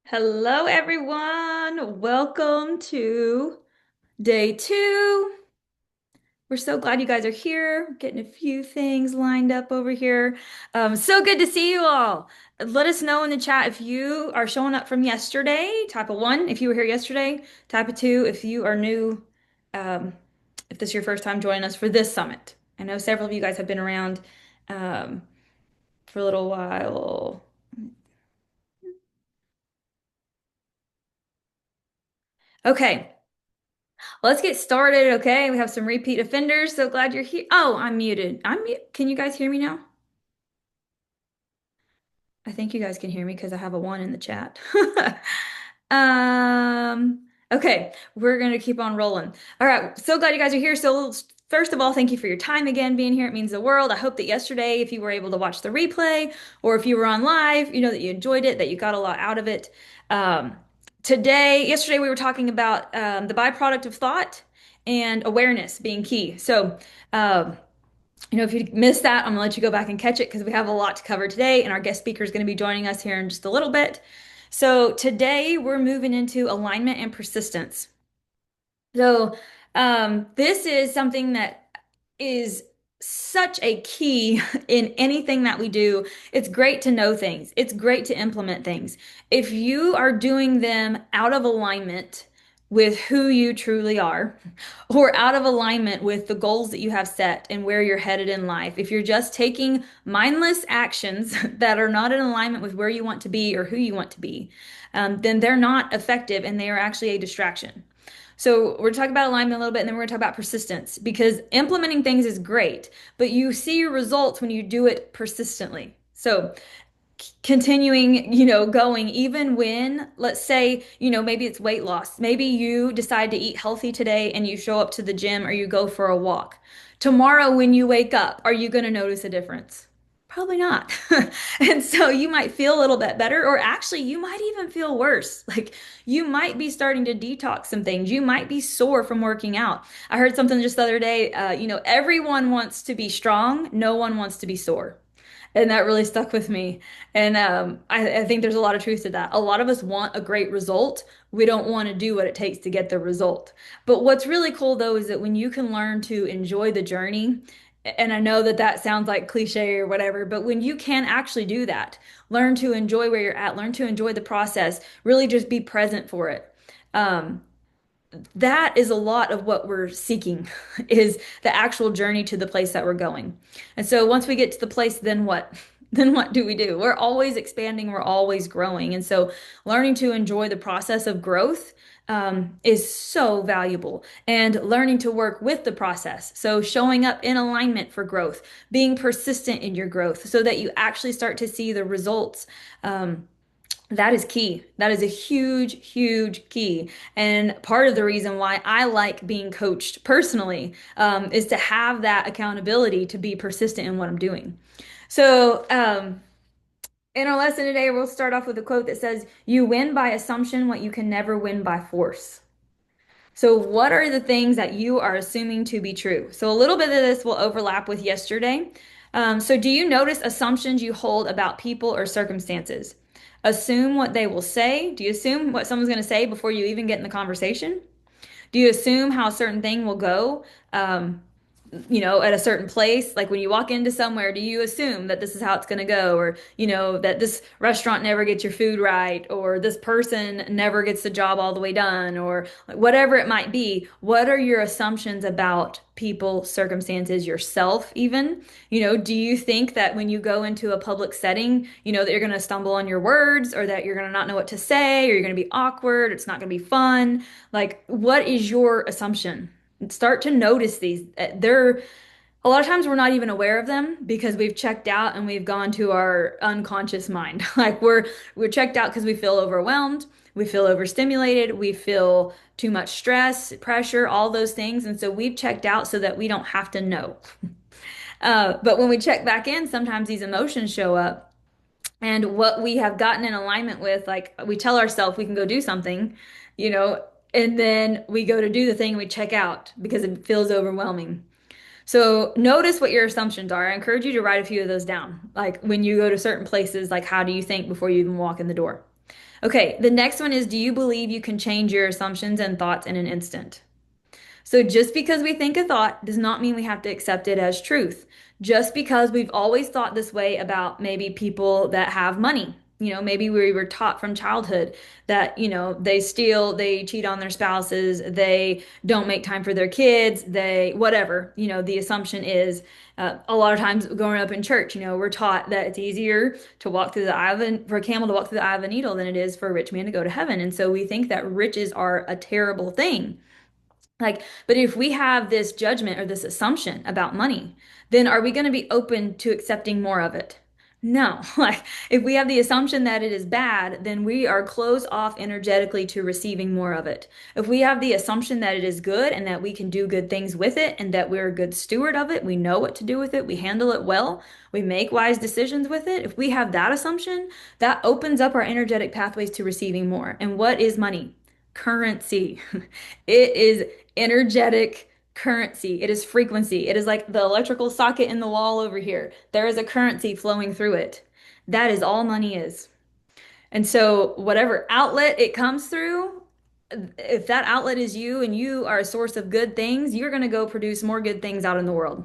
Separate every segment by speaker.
Speaker 1: Hello, everyone. Welcome to day two. We're so glad you guys are here. Getting a few things lined up over here. So good to see you all. Let us know in the chat if you are showing up from yesterday. Type of one if you were here yesterday. Type of two if you are new. Um, if this is your first time joining us for this summit. I know several of you guys have been around um, for a little while. Okay. Let's get started, okay? We have some repeat offenders. So glad you're here. Oh, I'm muted. I'm mute. Can you guys hear me now? I think you guys can hear me because I have a one in the chat. Okay, we're gonna keep on rolling. All right, so glad you guys are here. So first of all, thank you for your time again being here. It means the world. I hope that yesterday, if you were able to watch the replay or if you were on live, you know that you enjoyed it, that you got a lot out of it. Um, yesterday we were talking about the byproduct of thought and awareness being key. So if you missed that, I'm gonna let you go back and catch it because we have a lot to cover today, and our guest speaker is going to be joining us here in just a little bit. So today we're moving into alignment and persistence. So, this is something that is such a key in anything that we do. It's great to know things. It's great to implement things. If you are doing them out of alignment with who you truly are, or out of alignment with the goals that you have set and where you're headed in life, if you're just taking mindless actions that are not in alignment with where you want to be or who you want to be, then they're not effective and they are actually a distraction. So we're talking about alignment a little bit, and then we're going to talk about persistence because implementing things is great, but you see your results when you do it persistently. So continuing, going even when, let's say, maybe it's weight loss. Maybe you decide to eat healthy today and you show up to the gym or you go for a walk. Tomorrow, when you wake up, are you going to notice a difference? Probably not. And so you might feel a little bit better, or actually, you might even feel worse. Like you might be starting to detox some things. You might be sore from working out. I heard something just the other day. Everyone wants to be strong, no one wants to be sore. And that really stuck with me. And I think there's a lot of truth to that. A lot of us want a great result. We don't want to do what it takes to get the result. But what's really cool, though, is that when you can learn to enjoy the journey, and I know that that sounds like cliche or whatever, but when you can actually do that, learn to enjoy where you're at, learn to enjoy the process, really just be present for it. Um, that is a lot of what we're seeking is the actual journey to the place that we're going. And so once we get to the place, then what? Then what do we do? We're always expanding, we're always growing. And so learning to enjoy the process of growth is so valuable and learning to work with the process. So showing up in alignment for growth, being persistent in your growth so that you actually start to see the results. That is key. That is a huge, huge key. And part of the reason why I like being coached personally is to have that accountability to be persistent in what I'm doing. So, in our lesson today, we'll start off with a quote that says, "You win by assumption what you can never win by force." So, what are the things that you are assuming to be true? So, a little bit of this will overlap with yesterday. So, do you notice assumptions you hold about people or circumstances? Assume what they will say. Do you assume what someone's going to say before you even get in the conversation? Do you assume how a certain thing will go? At a certain place, like when you walk into somewhere, do you assume that this is how it's going to go? Or, that this restaurant never gets your food right, or this person never gets the job all the way done, or whatever it might be. What are your assumptions about people, circumstances, yourself, even? Do you think that when you go into a public setting, that you're going to stumble on your words, or that you're going to not know what to say, or you're going to be awkward, it's not going to be fun? Like, what is your assumption? Start to notice these. They're a lot of times we're not even aware of them because we've checked out and we've gone to our unconscious mind. Like we're checked out because we feel overwhelmed, we feel overstimulated, we feel too much stress, pressure, all those things. And so we've checked out so that we don't have to know. But when we check back in, sometimes these emotions show up. And what we have gotten in alignment with, like we tell ourselves we can go do something, you know, and then we go to do the thing and we check out because it feels overwhelming. So notice what your assumptions are. I encourage you to write a few of those down. Like when you go to certain places, like how do you think before you even walk in the door? Okay, the next one is, do you believe you can change your assumptions and thoughts in an instant? So just because we think a thought does not mean we have to accept it as truth. Just because we've always thought this way about maybe people that have money. Maybe we were taught from childhood that, they steal, they cheat on their spouses, they don't make time for their kids, they, whatever. The assumption is a lot of times growing up in church, we're taught that it's easier to walk through the eye of for a camel to walk through the eye of a needle than it is for a rich man to go to heaven. And so we think that riches are a terrible thing. But if we have this judgment or this assumption about money, then are we going to be open to accepting more of it? No. Like, if we have the assumption that it is bad, then we are closed off energetically to receiving more of it. If we have the assumption that it is good and that we can do good things with it and that we're a good steward of it, we know what to do with it, we handle it well, we make wise decisions with it. If we have that assumption, that opens up our energetic pathways to receiving more. And what is money? Currency. It is energetic currency. It is frequency. It is like the electrical socket in the wall over here. There is a currency flowing through it. That is all money is. And so, whatever outlet it comes through, if that outlet is you and you are a source of good things, you're going to go produce more good things out in the world.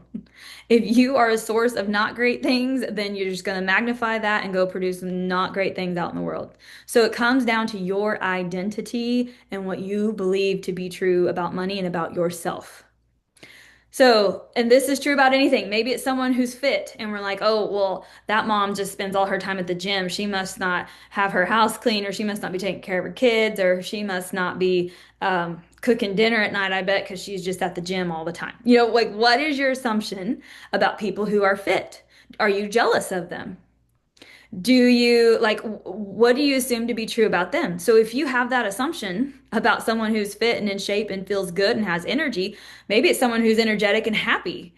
Speaker 1: If you are a source of not great things, then you're just going to magnify that and go produce not great things out in the world. So it comes down to your identity and what you believe to be true about money and about yourself. So, and this is true about anything. Maybe it's someone who's fit, and we're like, oh, well, that mom just spends all her time at the gym. She must not have her house clean, or she must not be taking care of her kids, or she must not be cooking dinner at night, I bet, because she's just at the gym all the time. Like, what is your assumption about people who are fit? Are you jealous of them? Do you like what do you assume to be true about them? So if you have that assumption about someone who's fit and in shape and feels good and has energy, maybe it's someone who's energetic and happy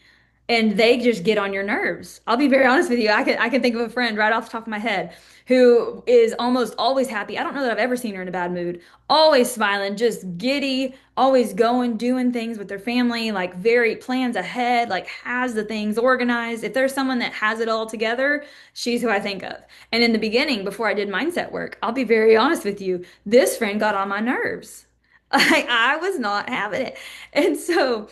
Speaker 1: and they just get on your nerves. I'll be very honest with you. I can think of a friend right off the top of my head who is almost always happy. I don't know that I've ever seen her in a bad mood. Always smiling, just giddy, always going, doing things with their family, like very plans ahead, like has the things organized. If there's someone that has it all together, she's who I think of. And in the beginning, before I did mindset work, I'll be very honest with you, this friend got on my nerves. Like I was not having it. And so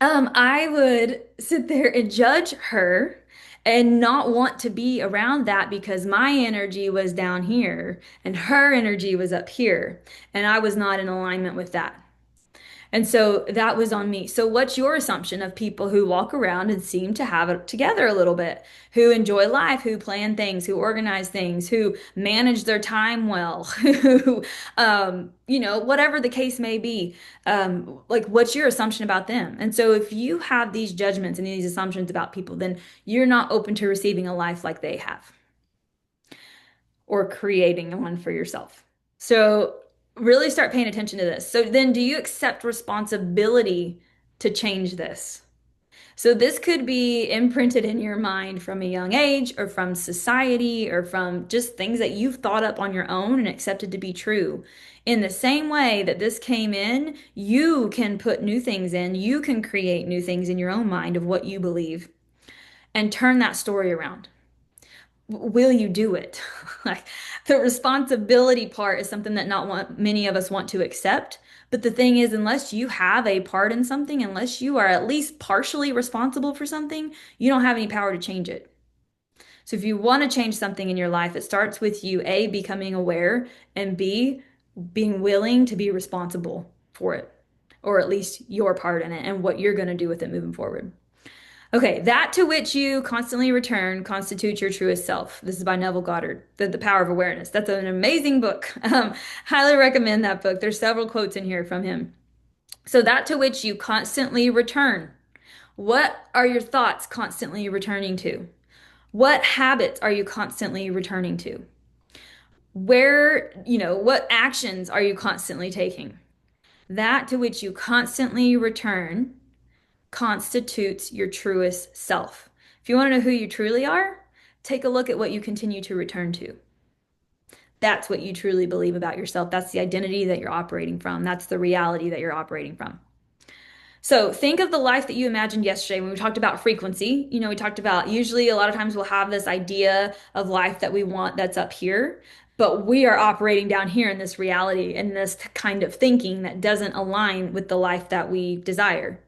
Speaker 1: I would sit there and judge her and not want to be around that because my energy was down here and her energy was up here, and I was not in alignment with that. And so that was on me. So, what's your assumption of people who walk around and seem to have it together a little bit, who enjoy life, who plan things, who organize things, who manage their time well, who, whatever the case may be, like what's your assumption about them? And so, if you have these judgments and these assumptions about people, then you're not open to receiving a life like they have or creating one for yourself. So really start paying attention to this. So then do you accept responsibility to change this? So this could be imprinted in your mind from a young age or from society or from just things that you've thought up on your own and accepted to be true. In the same way that this came in, you can put new things in, you can create new things in your own mind of what you believe and turn that story around. Will you do it? Like the responsibility part is something that not many of us want to accept. But the thing is, unless you have a part in something, unless you are at least partially responsible for something, you don't have any power to change it. So if you want to change something in your life, it starts with you, A, becoming aware, and B, being willing to be responsible for it, or at least your part in it and what you're going to do with it moving forward. Okay, that to which you constantly return constitutes your truest self. This is by Neville Goddard, The Power of Awareness. That's an amazing book. Highly recommend that book. There's several quotes in here from him. So, that to which you constantly return. What are your thoughts constantly returning to? What habits are you constantly returning to? What actions are you constantly taking? That to which you constantly return constitutes your truest self. If you want to know who you truly are, take a look at what you continue to return to. That's what you truly believe about yourself. That's the identity that you're operating from. That's the reality that you're operating from. So think of the life that you imagined yesterday when we talked about frequency. We talked about usually a lot of times we'll have this idea of life that we want that's up here, but we are operating down here in this reality and this kind of thinking that doesn't align with the life that we desire.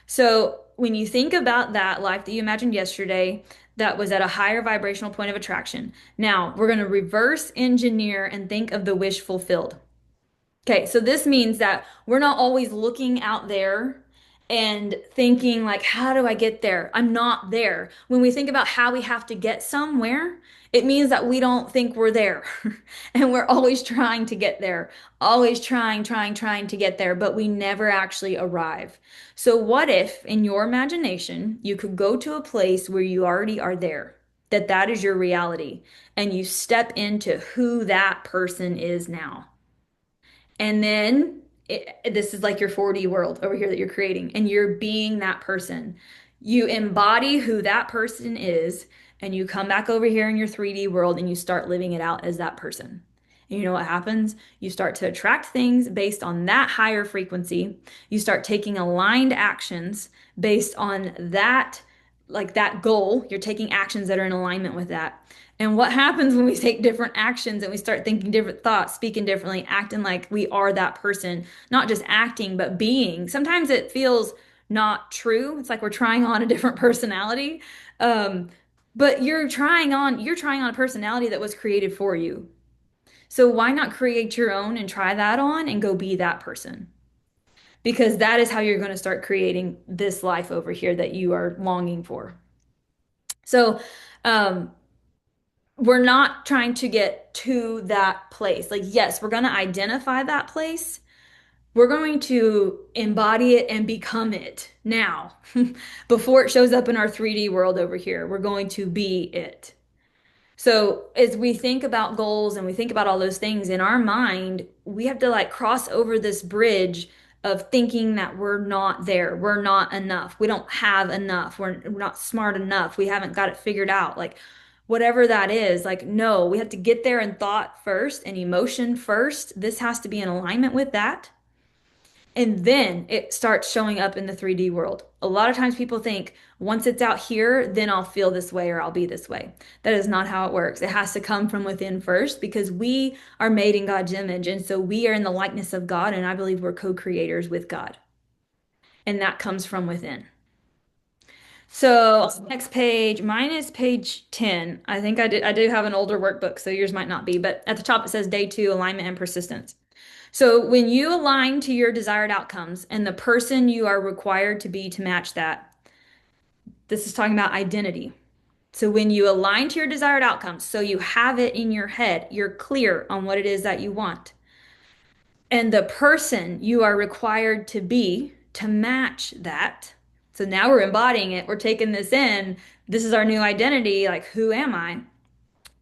Speaker 1: So when you think about that life that you imagined yesterday, that was at a higher vibrational point of attraction. Now we're going to reverse engineer and think of the wish fulfilled. Okay, so this means that we're not always looking out there and thinking like, how do I get there? I'm not there. When we think about how we have to get somewhere, it means that we don't think we're there. And we're always trying to get there, always trying to get there, but we never actually arrive. So what if in your imagination, you could go to a place where you already are there, that is your reality, and you step into who that person is now. And then this is like your 4D world over here that you're creating, and you're being that person. You embody who that person is, and you come back over here in your 3D world and you start living it out as that person. And you know what happens? You start to attract things based on that higher frequency. You start taking aligned actions based on that, like that goal. You're taking actions that are in alignment with that. And what happens when we take different actions and we start thinking different thoughts, speaking differently, acting like we are that person, not just acting, but being? Sometimes it feels not true. It's like we're trying on a different personality. Um, but you're trying on a personality that was created for you. So why not create your own and try that on and go be that person? Because that is how you're going to start creating this life over here that you are longing for. So, um, we're not trying to get to that place. Like, yes, we're going to identify that place. We're going to embody it and become it now. Before it shows up in our 3D world over here, we're going to be it. So, as we think about goals and we think about all those things in our mind, we have to like cross over this bridge of thinking that we're not there. We're not enough. We don't have enough. We're not smart enough. We haven't got it figured out. Like, whatever that is, like, no, we have to get there in thought first and emotion first. This has to be in alignment with that. And then it starts showing up in the 3D world. A lot of times people think once it's out here, then I'll feel this way or I'll be this way. That is not how it works. It has to come from within first because we are made in God's image. And so we are in the likeness of God. And I believe we're co-creators with God. And that comes from within. So next page, mine is page 10. I think I do have an older workbook, so yours might not be, but at the top it says day 2, alignment and persistence. So when you align to your desired outcomes and the person you are required to be to match that, this is talking about identity. So when you align to your desired outcomes, so you have it in your head, you're clear on what it is that you want. And the person you are required to be to match that. So now we're embodying it, we're taking this in. This is our new identity. Like, who am I?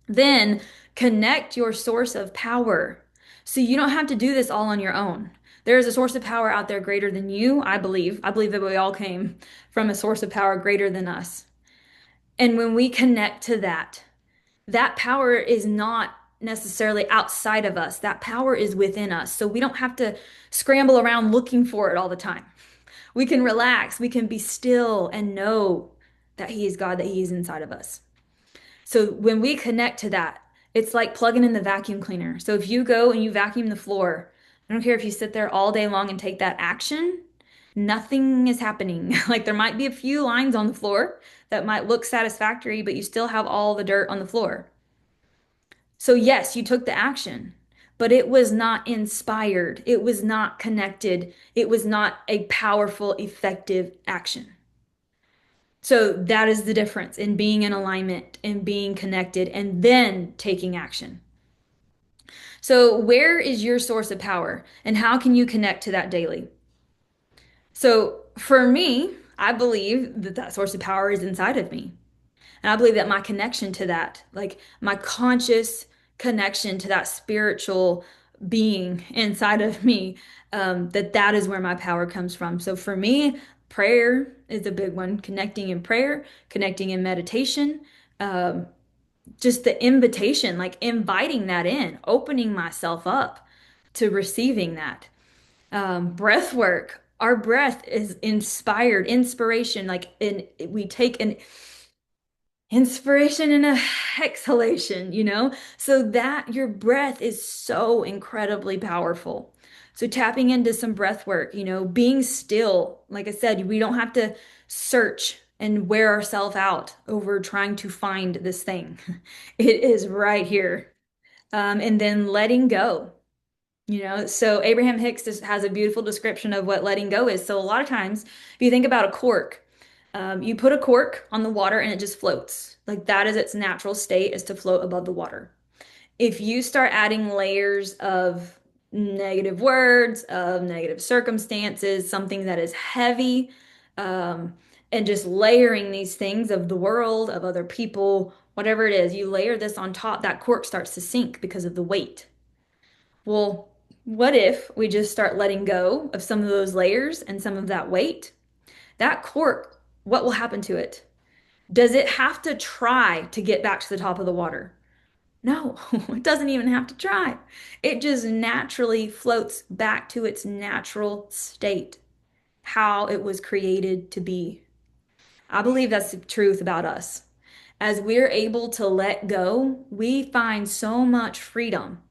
Speaker 1: Then connect your source of power. So you don't have to do this all on your own. There is a source of power out there greater than you, I believe. I believe that we all came from a source of power greater than us. And when we connect to that, that power is not necessarily outside of us. That power is within us. So we don't have to scramble around looking for it all the time. We can relax, we can be still and know that He is God, that He is inside of us. So when we connect to that, it's like plugging in the vacuum cleaner. So if you go and you vacuum the floor, I don't care if you sit there all day long and take that action, nothing is happening. Like there might be a few lines on the floor that might look satisfactory, but you still have all the dirt on the floor. So yes, you took the action, but it was not inspired. It was not connected. It was not a powerful, effective action. So that is the difference in being in alignment and being connected and then taking action. So where is your source of power and how can you connect to that daily? So for me, I believe that that source of power is inside of me. And I believe that my connection to that, like my conscious connection to that spiritual being inside of me, that is where my power comes from. So for me, prayer is a big one. Connecting in prayer, connecting in meditation, um, just the invitation, like inviting that in, opening myself up to receiving that. Breath work. Our breath is inspired, inspiration, we take an inspiration and a exhalation, So that your breath is so incredibly powerful. So tapping into some breath work, being still. Like I said, we don't have to search and wear ourselves out over trying to find this thing. It is right here. And then letting go. So Abraham Hicks has a beautiful description of what letting go is. So a lot of times, if you think about a cork, you put a cork on the water and it just floats. Like that is its natural state, is to float above the water. If you start adding layers of negative words, of negative circumstances, something that is heavy, um, and just layering these things of the world, of other people, whatever it is, you layer this on top, that cork starts to sink because of the weight. Well, what if we just start letting go of some of those layers and some of that weight? That cork, what will happen to it? Does it have to try to get back to the top of the water? No, it doesn't even have to try. It just naturally floats back to its natural state, how it was created to be. I believe that's the truth about us. As we're able to let go, we find so much freedom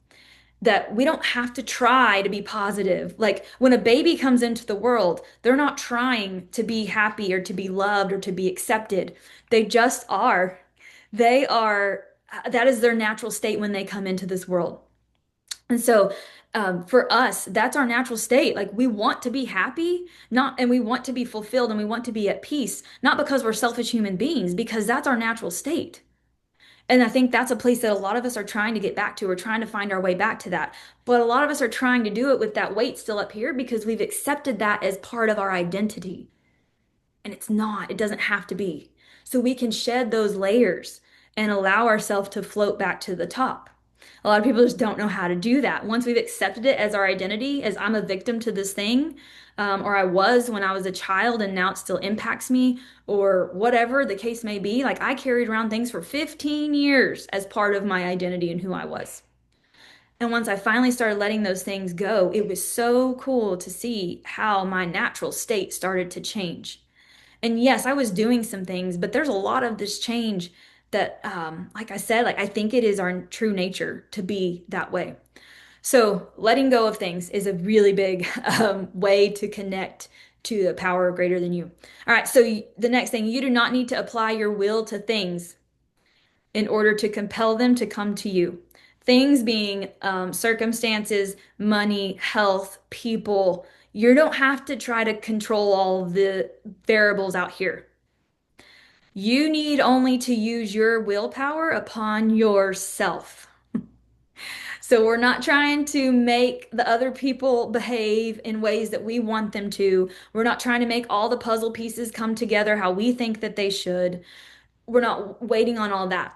Speaker 1: that we don't have to try to be positive. Like when a baby comes into the world, they're not trying to be happy or to be loved or to be accepted. They just are. They are, that is their natural state when they come into this world. And so, for us, that's our natural state. Like we want to be happy, not, and we want to be fulfilled and we want to be at peace, not because we're selfish human beings, because that's our natural state. And I think that's a place that a lot of us are trying to get back to. We're trying to find our way back to that. But a lot of us are trying to do it with that weight still up here because we've accepted that as part of our identity. And it's not, it doesn't have to be. So we can shed those layers and allow ourselves to float back to the top. A lot of people just don't know how to do that. Once we've accepted it as our identity, as I'm a victim to this thing, or I was when I was a child and now it still impacts me, or whatever the case may be, like I carried around things for 15 years as part of my identity and who I was. And once I finally started letting those things go, it was so cool to see how my natural state started to change. And yes, I was doing some things, but there's a lot of this change that, like I said, like I think it is our true nature to be that way. So letting go of things is a really big way to connect to the power greater than you. All right, so the next thing, you do not need to apply your will to things in order to compel them to come to you. Things being circumstances, money, health, people. You don't have to try to control all of the variables out here. You need only to use your willpower upon yourself. So we're not trying to make the other people behave in ways that we want them to. We're not trying to make all the puzzle pieces come together how we think that they should. We're not waiting on all that.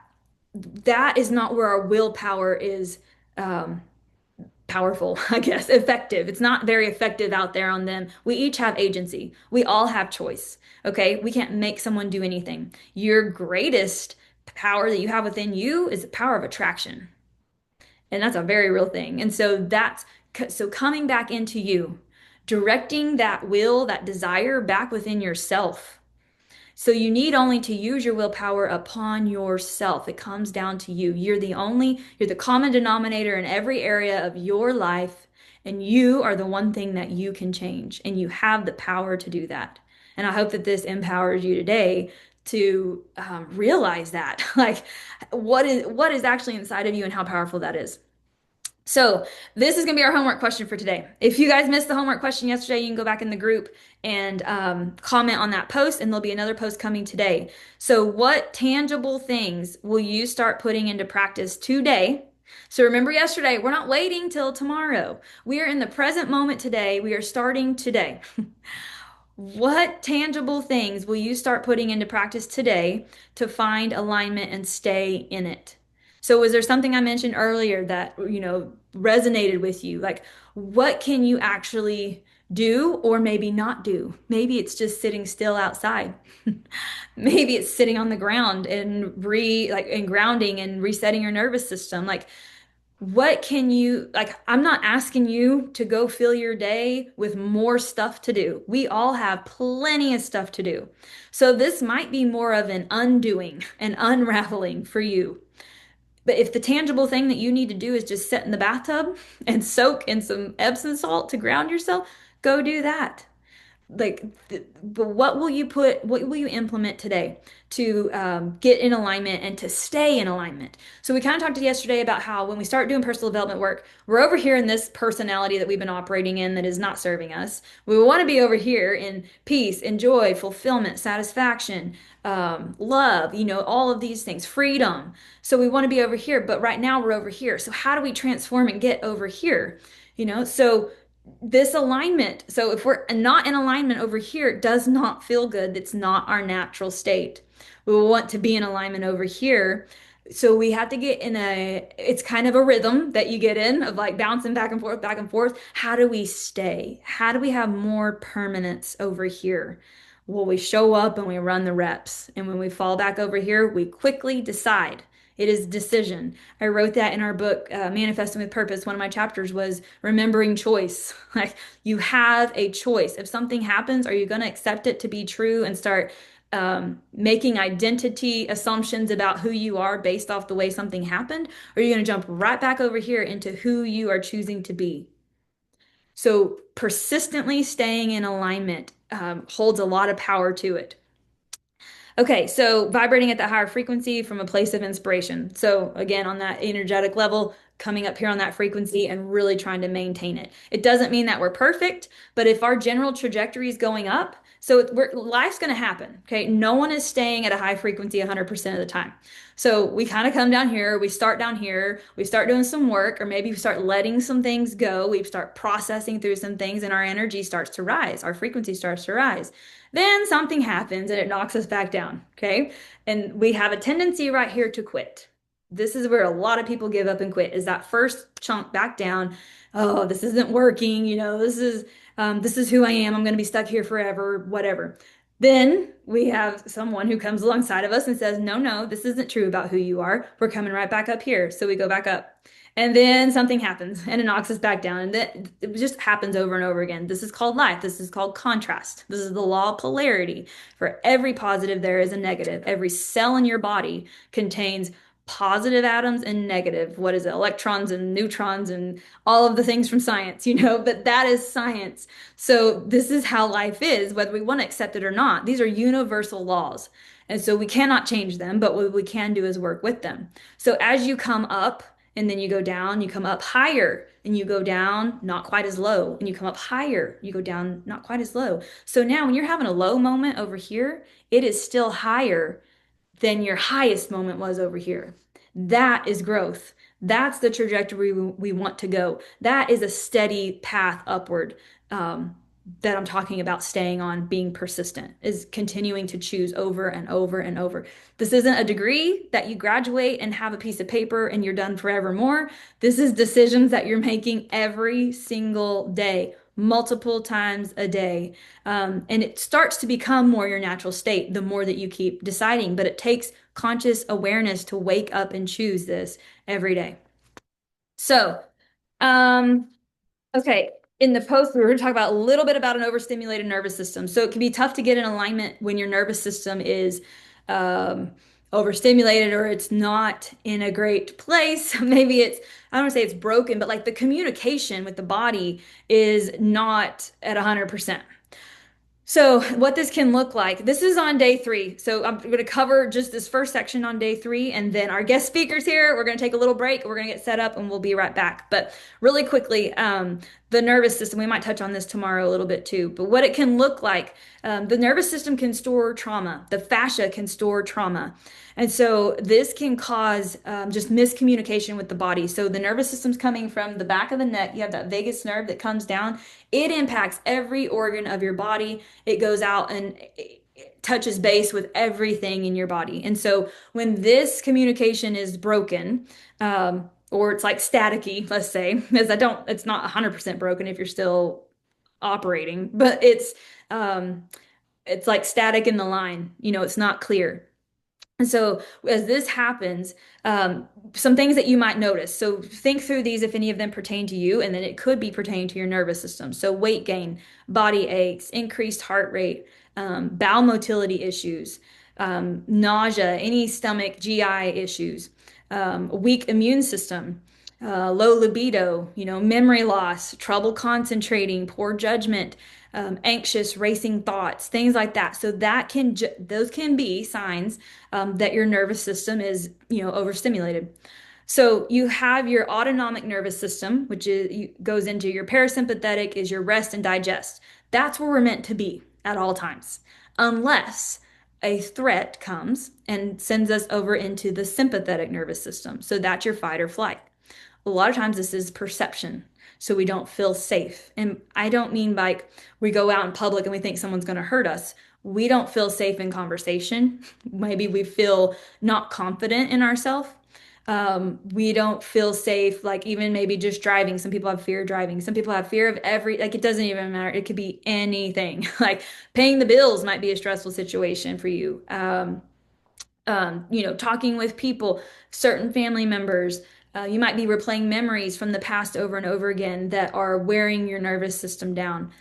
Speaker 1: That is not where our willpower is um, powerful, I guess, effective. It's not very effective out there on them. We each have agency. We all have choice. Okay. We can't make someone do anything. Your greatest power that you have within you is the power of attraction. And that's a very real thing. And so so coming back into you, directing that will, that desire back within yourself. So you need only to use your willpower upon yourself. It comes down to you. You're the common denominator in every area of your life, and you are the one thing that you can change, and you have the power to do that. And I hope that this empowers you today to realize that, like what is actually inside of you and how powerful that is. So this is going to be our homework question for today. If you guys missed the homework question yesterday, you can go back in the group and comment on that post, and there'll be another post coming today. So what tangible things will you start putting into practice today? So remember yesterday, we're not waiting till tomorrow. We are in the present moment today. We are starting today. What tangible things will you start putting into practice today to find alignment and stay in it? So, was there something I mentioned earlier that, resonated with you? Like, what can you actually do or maybe not do? Maybe it's just sitting still outside. Maybe it's sitting on the ground and and grounding and resetting your nervous system. Like, What can you, like, I'm not asking you to go fill your day with more stuff to do. We all have plenty of stuff to do. So this might be more of an undoing, an unraveling for you. But if the tangible thing that you need to do is just sit in the bathtub and soak in some Epsom salt to ground yourself, go do that. Like, but what will you implement today to get in alignment and to stay in alignment? So we kind of talked yesterday about how when we start doing personal development work, we're over here in this personality that we've been operating in that is not serving us. We want to be over here in peace and joy, fulfillment, satisfaction, love, all of these things, freedom. So we want to be over here, but right now we're over here. So how do we transform and get over here? So this alignment. So if we're not in alignment over here, it does not feel good. It's not our natural state. We want to be in alignment over here. So we have to get in it's kind of a rhythm that you get in of like bouncing back and forth, back and forth. How do we stay? How do we have more permanence over here? Well, we show up and we run the reps. And when we fall back over here, we quickly decide. It is decision. I wrote that in our book, Manifesting with Purpose. One of my chapters was remembering choice. Like you have a choice. If something happens, are you going to accept it to be true and start making identity assumptions about who you are based off the way something happened? Or are you going to jump right back over here into who you are choosing to be? So persistently staying in alignment holds a lot of power to it. Okay, so vibrating at that higher frequency from a place of inspiration. So again, on that energetic level, coming up here on that frequency and really trying to maintain it. It doesn't mean that we're perfect, but if our general trajectory is going up, so life's going to happen. Okay, no one is staying at a high frequency 100% of the time. So we kind of come down here, we start down here, we start doing some work, or maybe we start letting some things go, we start processing through some things, and our energy starts to rise, our frequency starts to rise. Then something happens and it knocks us back down, okay? And we have a tendency right here to quit. This is where a lot of people give up and quit, is that first chunk back down. Oh, this isn't working, this is who I am. I'm going to be stuck here forever, whatever. Then we have someone who comes alongside of us and says, no, no, this isn't true about who you are. We're coming right back up here. So we go back up. And then something happens and it knocks us back down. And then it just happens over and over again. This is called life. This is called contrast. This is the law of polarity. For every positive, there is a negative. Every cell in your body contains positive atoms and negative. What is it? Electrons and neutrons and all of the things from science, but that is science. So this is how life is, whether we want to accept it or not. These are universal laws. And so we cannot change them, but what we can do is work with them. So as you come up, and then you go down, you come up higher, and you go down, not quite as low, and you come up higher, you go down, not quite as low. So now when you're having a low moment over here, it is still higher than your highest moment was over here. That is growth. That's the trajectory we want to go. That is a steady path upward. That I'm talking about staying on, being persistent, is continuing to choose over and over and over. This isn't a degree that you graduate and have a piece of paper and you're done forevermore. This is decisions that you're making every single day, multiple times a day. And it starts to become more your natural state the more that you keep deciding, but it takes conscious awareness to wake up and choose this every day. So, um, okay, in the post, we were going to talk about a little bit about an overstimulated nervous system. So it can be tough to get in alignment when your nervous system is um, overstimulated or it's not in a great place. Maybe I don't want to say it's broken, but like the communication with the body is not at 100%. So, what this can look like, this is on day 3. So, I'm going to cover just this first section on day 3, and then our guest speakers here, we're going to take a little break, we're going to get set up, and we'll be right back. But really quickly, the nervous system, we might touch on this tomorrow a little bit too, but what it can look like, the nervous system can store trauma, the fascia can store trauma. And so, this can cause just miscommunication with the body. So, the nervous system's coming from the back of the neck, you have that vagus nerve that comes down, it impacts every organ of your body. It goes out and it touches base with everything in your body. And so when this communication is broken, or it's like staticky, let's say, because it's not 100% broken if you're still operating, but it's like static in the line, it's not clear. And so, as this happens, some things that you might notice. So, think through these if any of them pertain to you, and then it could be pertaining to your nervous system. So, weight gain, body aches, increased heart rate, bowel motility issues, nausea, any stomach GI issues, weak immune system, low libido, memory loss, trouble concentrating, poor judgment, anxious, racing thoughts, things like that. So those can be signs that your nervous system is, overstimulated. So you have your autonomic nervous system, which goes into your parasympathetic, is your rest and digest. That's where we're meant to be at all times, unless a threat comes and sends us over into the sympathetic nervous system. So that's your fight or flight. A lot of times this is perception. So we don't feel safe. And I don't mean like we go out in public and we think someone's going to hurt us. We don't feel safe in conversation. Maybe we feel not confident in ourselves. We don't feel safe, like even maybe just driving. Some people have fear of driving. Some people have fear of like it doesn't even matter. It could be anything. Like paying the bills might be a stressful situation for you. Talking with people, certain family members. You might be replaying memories from the past over and over again that are wearing your nervous system down.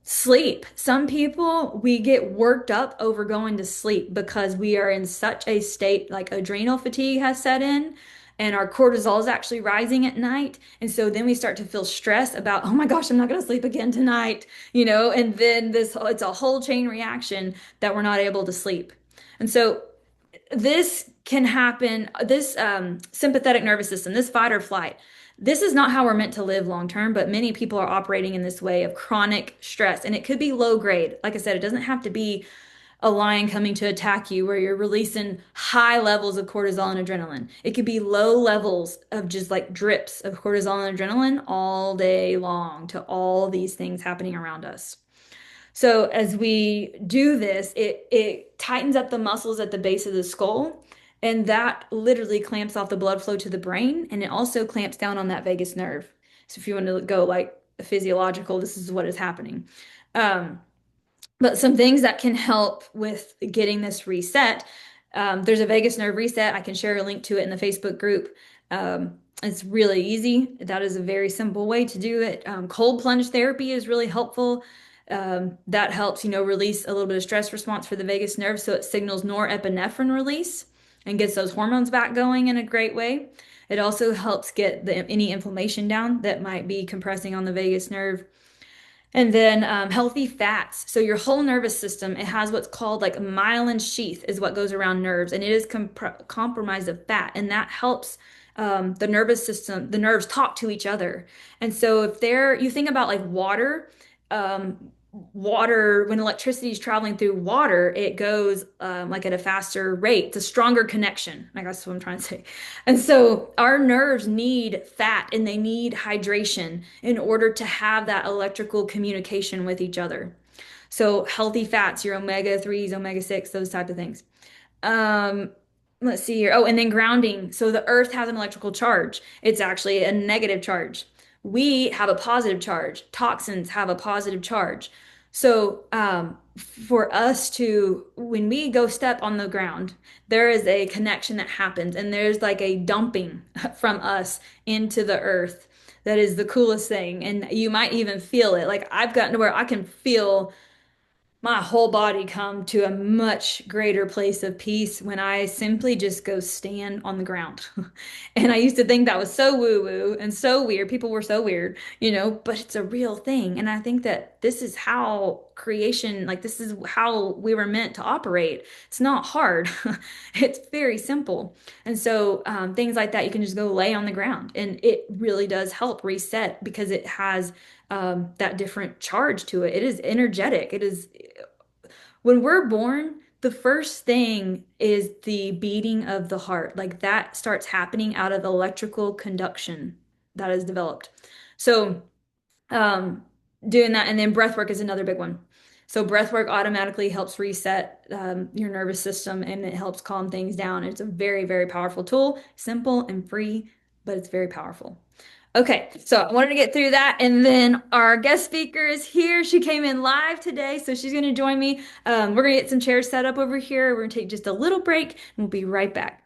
Speaker 1: Sleep. Some people, we get worked up over going to sleep because we are in such a state, like adrenal fatigue has set in, and our cortisol is actually rising at night. And so then we start to feel stress about, oh my gosh, I'm not going to sleep again tonight, and then it's a whole chain reaction that we're not able to sleep. And so this can happen, this sympathetic nervous system, this fight or flight. This is not how we're meant to live long term, but many people are operating in this way of chronic stress. And it could be low grade. Like I said, it doesn't have to be a lion coming to attack you where you're releasing high levels of cortisol and adrenaline. It could be low levels of just like drips of cortisol and adrenaline all day long to all these things happening around us. So as we do this, it tightens up the muscles at the base of the skull, and that literally clamps off the blood flow to the brain, and it also clamps down on that vagus nerve. So if you want to go like physiological, this is what is happening. Um, but some things that can help with getting this reset, there's a vagus nerve reset. I can share a link to it in the Facebook group. It's really easy. That is a very simple way to do it. Cold plunge therapy is really helpful. That helps, release a little bit of stress response for the vagus nerve, so it signals norepinephrine release and gets those hormones back going in a great way. It also helps get any inflammation down that might be compressing on the vagus nerve. And then healthy fats. So your whole nervous system, it has what's called like a myelin sheath is what goes around nerves, and it is compromised of fat, and that helps the nervous system, the nerves talk to each other. And so you think about like water, water, when electricity is traveling through water, it goes like at a faster rate. It's a stronger connection. I guess that's what I'm trying to say. And so our nerves need fat and they need hydration in order to have that electrical communication with each other. So healthy fats, your omega 3s, omega 6, those type of things. Um, let's see here. Oh, and then grounding. So the earth has an electrical charge. It's actually a negative charge. We have a positive charge. Toxins have a positive charge. So, for us to, when we go step on the ground, there is a connection that happens, and there's like a dumping from us into the earth. That is the coolest thing. And you might even feel it. Like I've gotten to where I can feel my whole body come to a much greater place of peace when I simply just go stand on the ground. And I used to think that was so woo-woo and so weird. People were so weird, but it's a real thing. And I think that this is how creation, like this is how we were meant to operate. It's not hard. It's very simple. And so things like that, you can just go lay on the ground and it really does help reset because it has that different charge to it. It is energetic. It is when we're born, the first thing is the beating of the heart. Like that starts happening out of electrical conduction that is developed. So, um, doing that, and then breath work is another big one. So, breath work automatically helps reset your nervous system and it helps calm things down. It's a very, very powerful tool, simple and free, but it's very powerful. Okay, so I wanted to get through that, and then our guest speaker is here. She came in live today, so she's going to join me. We're going to get some chairs set up over here. We're going to take just a little break, and we'll be right back.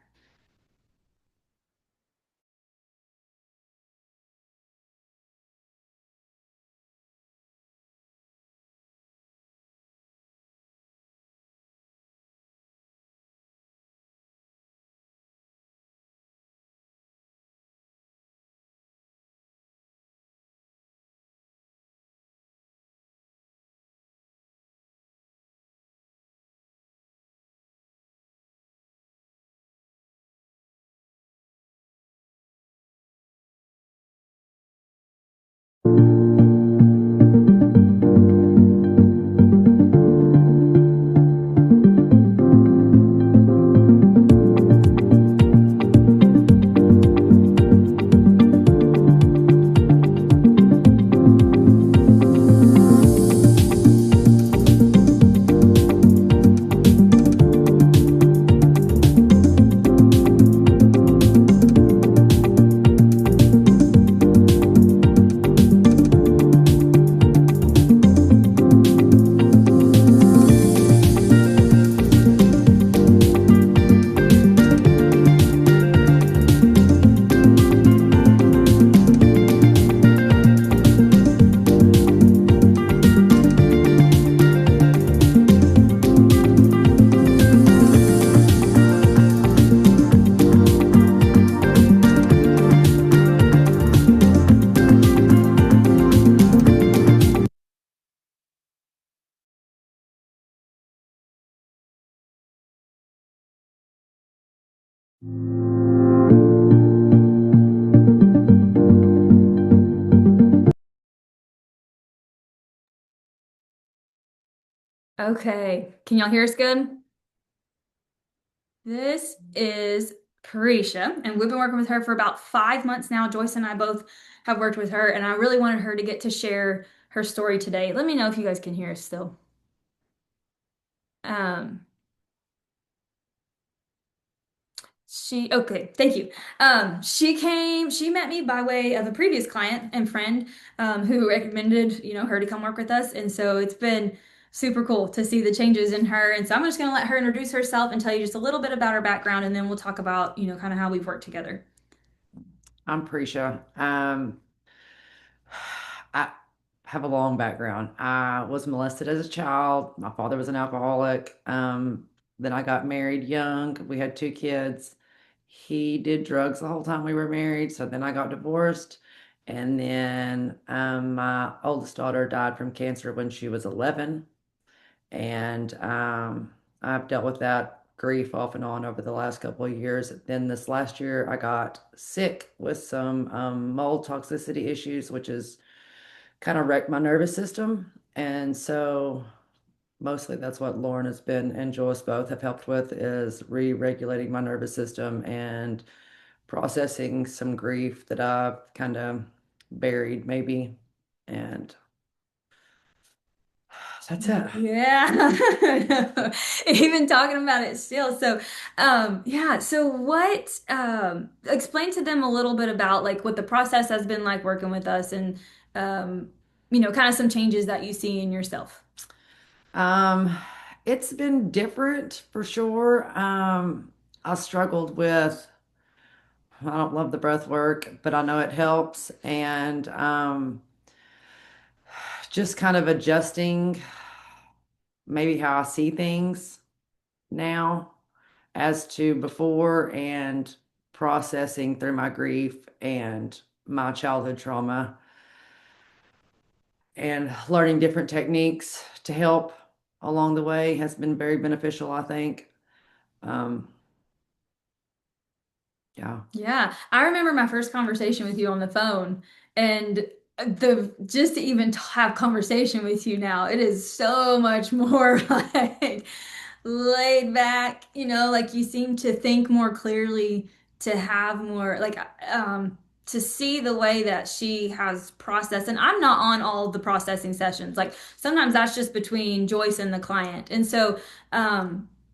Speaker 1: Okay, can y'all hear us good? This is Carisha, and we've been working with her for about 5 months now. Joyce and I both have worked with her, and I really wanted her to get to share her story today. Let me know if you guys can hear us still. Um, okay, thank you. She met me by way of a previous client and friend, who recommended, her to come work with us. And so it's been super cool to see the changes in her. And so I'm just gonna let her introduce herself and tell you just a little bit about her background, and then we'll talk about, kind of how we've worked together.
Speaker 2: I'm Prisha. I have a long background. I was molested as a child. My father was an alcoholic. Then I got married young. We had two kids. He did drugs the whole time we were married. So then I got divorced. And then my oldest daughter died from cancer when she was 11. And I've dealt with that grief off and on over the last couple of years. Then this last year, I got sick with some mold toxicity issues, which has kind of wrecked my nervous system. And so mostly that's what Lauren has been and Joyce both have helped with is re-regulating my nervous system and processing some grief that I've kind of buried maybe. And that's it.
Speaker 1: Yeah. Even talking about it still. So, yeah. So explain to them a little bit about like what the process has been like working with us and, um, kind of some changes that you see in yourself.
Speaker 2: Um, it's been different for sure. I struggled with, I don't love the breath work, but I know it helps. And just kind of adjusting maybe how I see things now as to before and processing through my grief and my childhood trauma and learning different techniques to help along the way has been very beneficial, I think. Um, yeah.
Speaker 1: Yeah, I remember my first conversation with you on the phone, and the just to even have conversation with you now, it is so much more like laid back, like you seem to think more clearly, to have more like to see the way that she has processed. And I'm not on all of the processing sessions. Like sometimes that's just between Joyce and the client. And so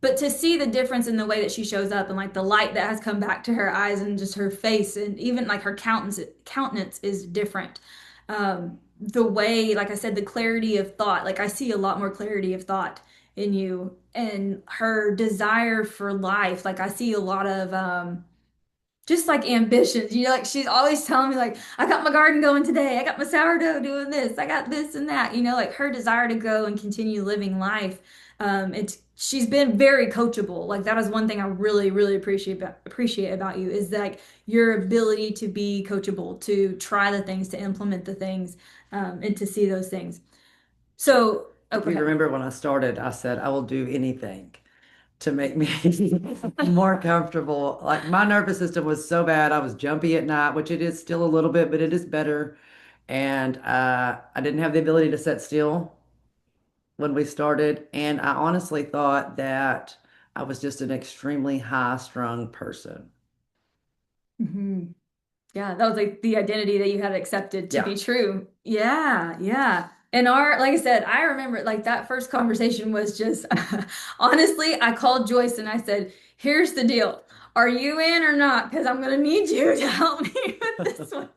Speaker 1: But to see the difference in the way that she shows up and like the light that has come back to her eyes and just her face and even like her countenance is different. The way, like I said, the clarity of thought, like I see a lot more clarity of thought in you and her desire for life. Like I see a lot of just like ambitions, like she's always telling me like I got my garden going today, I got my sourdough doing this, I got this and that, like her desire to go and continue living life. It's she's been very coachable. Like that is one thing I really really appreciate about you is like your ability to be coachable, to try the things, to implement the things, and to see those things. So, oh,
Speaker 2: If
Speaker 1: go
Speaker 2: you
Speaker 1: ahead.
Speaker 2: remember when I started, I said I will do anything to make me more comfortable. Like my nervous system was so bad, I was jumpy at night, which it is still a little bit, but it is better. And I didn't have the ability to sit still when we started, and I honestly thought that I was just an extremely high-strung person.
Speaker 1: Mhm. Yeah, that was like the identity that you had accepted to
Speaker 2: Yeah.
Speaker 1: be true. Yeah, yeah. And like I said, I remember like that first conversation was just honestly, I called Joyce and I said, here's the deal. Are you in or not? Because I'm gonna need you to help me with this one.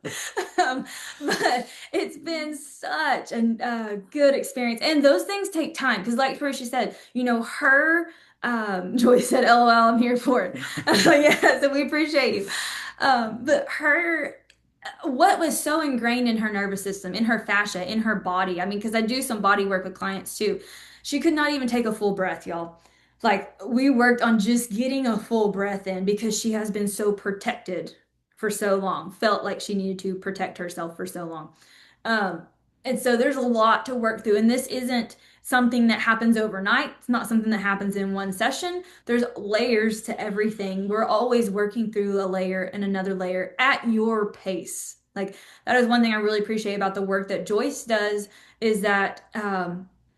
Speaker 1: Um, but it's been such a good experience. And those things take time. Because like Tricia said, her Joyce said, LOL, I'm here for it. Yeah, so we appreciate you. But what was so ingrained in her nervous system, in her fascia, in her body. I mean, because I do some body work with clients too. She could not even take a full breath, y'all. Like, we worked on just getting a full breath in because she has been so protected for so long, felt like she needed to protect herself for so long. Um, and so there's a lot to work through. And this isn't something that happens overnight. It's not something that happens in one session. There's layers to everything. We're always working through a layer and another layer at your pace. Like that is one thing I really appreciate about the work that Joyce does is that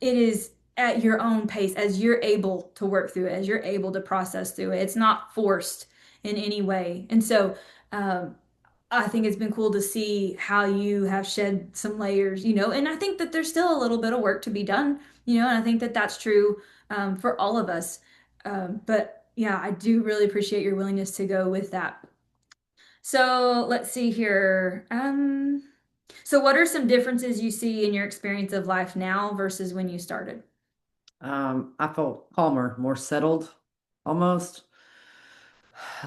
Speaker 1: it is at your own pace as you're able to work through it, as you're able to process through it. It's not forced in any way. And so um, I think it's been cool to see how you have shed some layers, and I think that there's still a little bit of work to be done, and I think that that's true for all of us. But yeah, I do really appreciate your willingness to go with that. So let's see here. So what are some differences you see in your experience of life now versus when you started?
Speaker 2: I felt calmer, more settled, almost.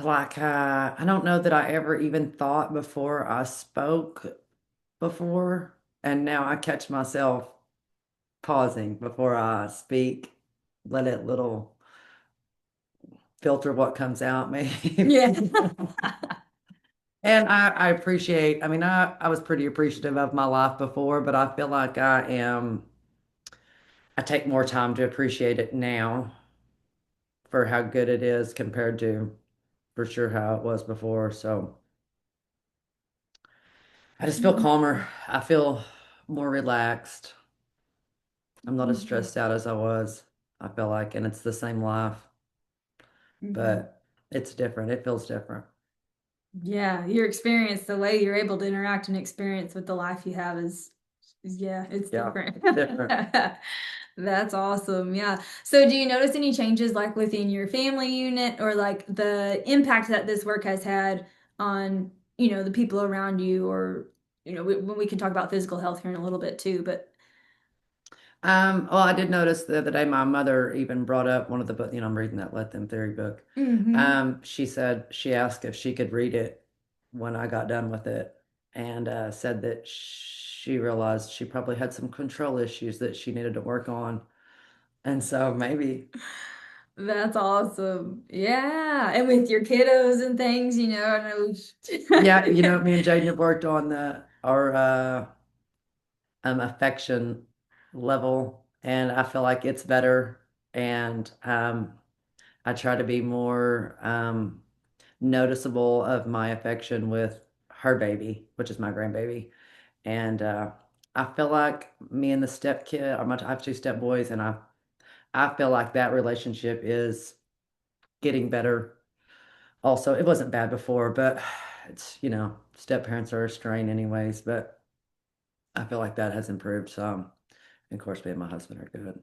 Speaker 2: Like I don't know that I ever even thought before I spoke before, and now I catch myself pausing before I speak, let it little filter what comes out maybe.
Speaker 1: Yeah.
Speaker 2: And I appreciate, I mean, I was pretty appreciative of my life before, but I feel like I take more time to appreciate it now for how good it is compared to for sure how it was before. So I just feel calmer. I feel more relaxed. I'm not as
Speaker 1: Mhm.
Speaker 2: stressed out as I was, I feel like, and it's the same life,
Speaker 1: Mhm.
Speaker 2: but it's different. It feels different.
Speaker 1: Yeah, your experience, the way you're able to interact and experience with the life you have yeah, it's
Speaker 2: Yeah,
Speaker 1: different.
Speaker 2: different.
Speaker 1: That's awesome. Yeah. So do you notice any changes like within your family unit or like the impact that this work has had on, the people around you or, when we can talk about physical health here in a little bit too, but
Speaker 2: Well, I did notice the other day my mother even brought up one of the book, I'm reading that Let Them Theory book.
Speaker 1: hmm
Speaker 2: She said she asked if she could read it when I got done with it, and said that she realized she probably had some control issues that she needed to work on. And so maybe,
Speaker 1: That's awesome. Yeah. And with your kiddos and things, I
Speaker 2: yeah,
Speaker 1: know.
Speaker 2: me and Jaden have worked on our affection level, and I feel like it's better. And I try to be more noticeable of my affection with her baby, which is my grandbaby. And I feel like me and the step kid, I have two step boys, and I feel like that relationship is getting better. Also, it wasn't bad before, but it's, step parents are a strain anyways, but I feel like that has improved some. And of course, me and my husband are good.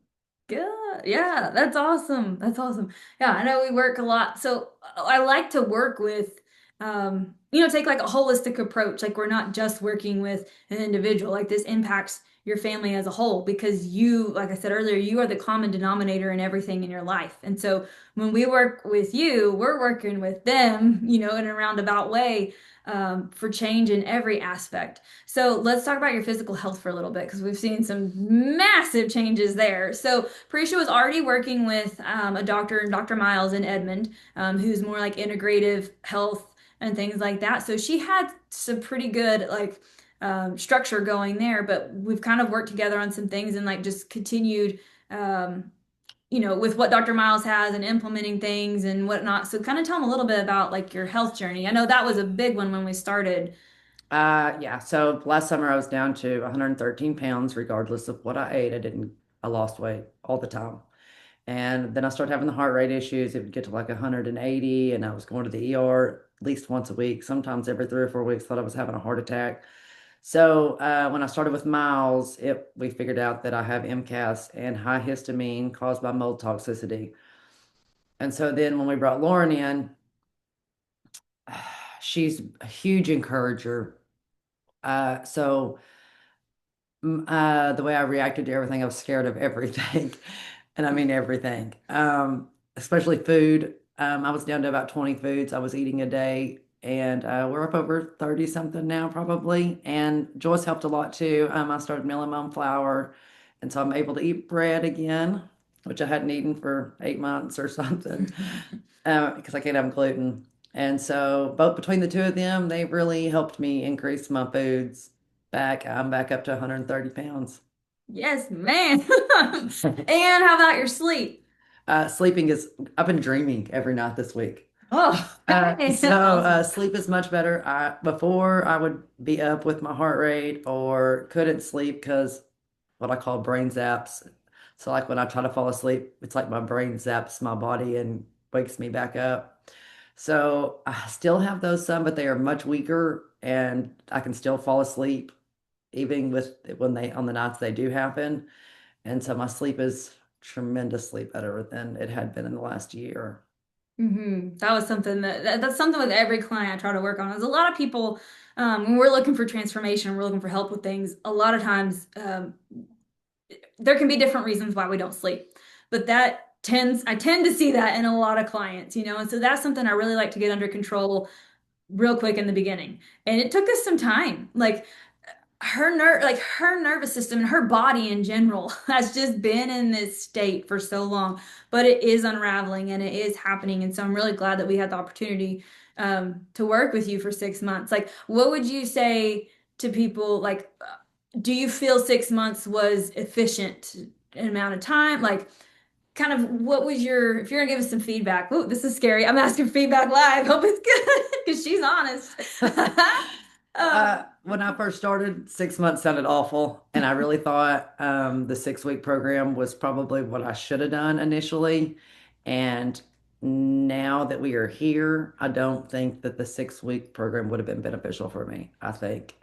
Speaker 1: Good. Yeah, that's awesome. That's awesome. Yeah, I know we work a lot. So I like to work with, take like a holistic approach. Like we're not just working with an individual. Like this impacts your family as a whole because you, like I said earlier, you are the common denominator in everything in your life. And so when we work with you, we're working with them, in a roundabout way, for change in every aspect. So let's talk about your physical health for a little bit because we've seen some massive changes there. So Prisha was already working with a doctor, Dr. Miles in Edmond, who's more like integrative health and things like that. So she had some pretty good like structure going there, but we've kind of worked together on some things and like just continued um, with what Dr. Miles has and implementing things and whatnot. So kind of tell them a little bit about like your health journey. I know that was a big one when we started.
Speaker 2: Yeah. So last summer I was down to 113 pounds, regardless of what I ate. I lost weight all the time. And then I started having the heart rate issues. It would get to like 180, and I was going to the ER at least once a week, sometimes every 3 or 4 weeks, thought I was having a heart attack. So when I started with Miles, we figured out that I have MCAS and high histamine caused by mold toxicity. And so then when we brought Lauren in, she's a huge encourager. So the way I reacted to everything, I was scared of everything. And I mean everything, especially food. I was down to about 20 foods I was eating a day, and we're up over 30 something now, probably. And Joyce helped a lot too. I started milling my own flour, and so I'm able to eat bread again, which I hadn't eaten for 8 months or something, because I can't have gluten. And so, both between the two of them, they really helped me increase my foods back. I'm back up to 130 pounds.
Speaker 1: Yes, man. And how about your sleep?
Speaker 2: Sleeping is, I've been dreaming every night this week.
Speaker 1: Oh, hey,
Speaker 2: So
Speaker 1: that's awesome.
Speaker 2: sleep is much better. Before I would be up with my heart rate or couldn't sleep because what I call brain zaps. So like when I try to fall asleep, it's like my brain zaps my body and wakes me back up. So I still have those some, but they are much weaker and I can still fall asleep even with when they on the nights they do happen. And so my sleep is tremendously better than it had been in the last year.
Speaker 1: That was something that's something with every client I try to work on. Is a lot of people, when we're looking for transformation, we're looking for help with things. A lot of times, there can be different reasons why we don't sleep, but I tend to see that in a lot of clients, and so that's something I really like to get under control real quick in the beginning. And it took us some time. Her nervous system and her body in general has just been in this state for so long, but it is unraveling and it is happening. And so I'm really glad that we had the opportunity to work with you for 6 months. Like, what would you say to people? Like, do you feel 6 months was efficient amount of time? Like, kind of what was if you're gonna give us some feedback? Ooh, this is scary. I'm asking feedback live. Hope it's good because she's honest.
Speaker 2: When I first started, 6 months sounded awful, and I really thought the 6 week program was probably what I should have done initially. And now that we are here, I don't think that the 6 week program would have been beneficial for me. I think,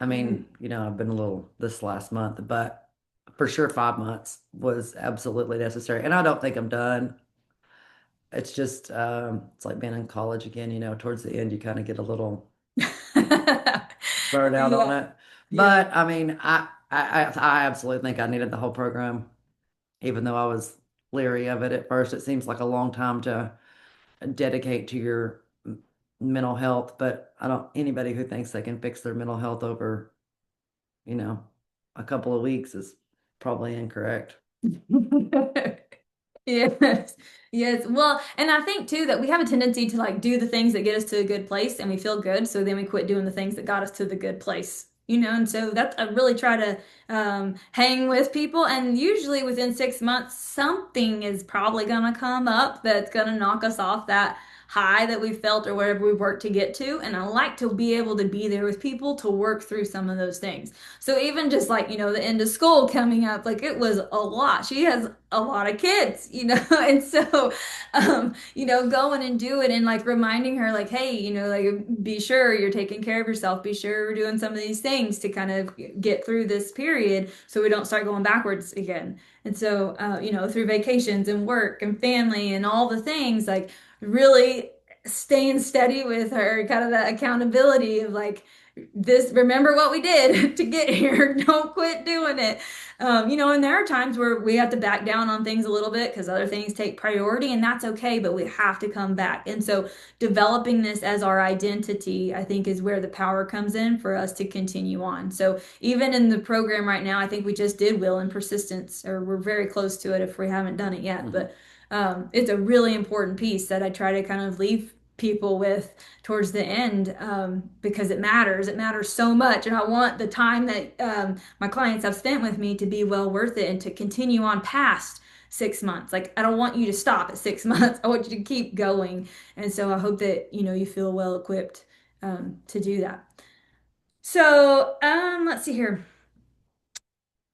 Speaker 2: I mean,
Speaker 1: Um,
Speaker 2: I've been a little this last month, but for sure 5 months was absolutely necessary. And I don't think I'm done. It's just, it's like being in college again, towards the end, you kind of get a little burned out on
Speaker 1: Yeah,
Speaker 2: it.
Speaker 1: yeah.
Speaker 2: But I mean, I absolutely think I needed the whole program, even though I was leery of it at first. It seems like a long time to dedicate to your mental health, but I don't, anybody who thinks they can fix their mental health over, you know, a couple of weeks is probably incorrect.
Speaker 1: Yes. Yes. Well, and I think too that we have a tendency to like do the things that get us to a good place and we feel good. So then we quit doing the things that got us to the good place, and so that's, I really try to hang with people. And usually within 6 months, something is probably going to come up that's going to knock us off that high that we felt or whatever we worked to get to. And I like to be able to be there with people to work through some of those things. So even just like, the end of school coming up, like it was a lot. She has a lot of kids, and so going and do it and like reminding her like, hey, like be sure you're taking care of yourself, be sure we're doing some of these things to kind of get through this period so we don't start going backwards again. And so through vacations and work and family and all the things, like really staying steady with her, kind of that accountability of like, this, remember what we did to get here. Don't quit doing it. And there are times where we have to back down on things a little bit because other things take priority, and that's okay, but we have to come back. And so, developing this as our identity, I think, is where the power comes in for us to continue on. So, even in the program right now, I think we just did will and persistence, or we're very close to it if we haven't done it yet.
Speaker 2: Mhm.
Speaker 1: But it's a really important piece that I try to kind of leave people with towards the end, because it matters. It matters so much. And I want the time that my clients have spent with me to be well worth it and to continue on past 6 months. Like, I don't want you to stop at 6 months. I want you to keep going. And so I hope that, you feel well equipped to do that. So let's see here.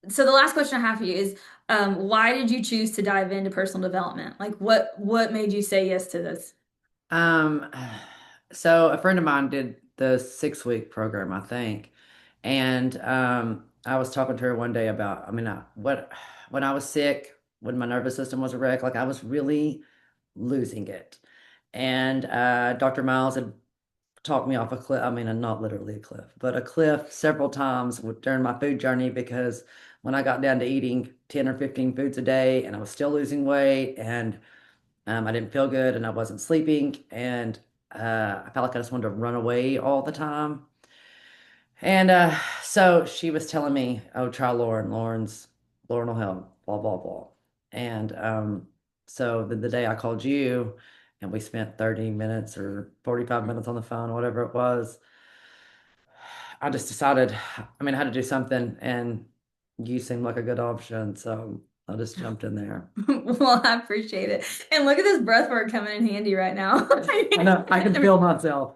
Speaker 1: So the last question I have for you is, why did you choose to dive into personal development? Like, what made you say yes to this?
Speaker 2: Um, so a friend of mine did the 6 week program, I think. And I was talking to her one day about, I mean, when I was sick, when my nervous system was a wreck, like I was really losing it. And Dr. Miles had talked me off a cliff. I mean, not literally a cliff, but a cliff several times during my food journey because when I got down to eating 10 or 15 foods a day and I was still losing weight and I didn't feel good and I wasn't sleeping and I felt like I just wanted to run away all the time. And so she was telling me, "Oh, try Lauren. Lauren will help." Blah blah blah. And so the day I called you, and we spent 30 minutes or 45 minutes on the phone, whatever it was. I just decided, I mean, I had to do something, and you seemed like a good option, so I just jumped in there.
Speaker 1: Well, I appreciate it. And look at this breath work coming in handy right now.
Speaker 2: I know I can feel myself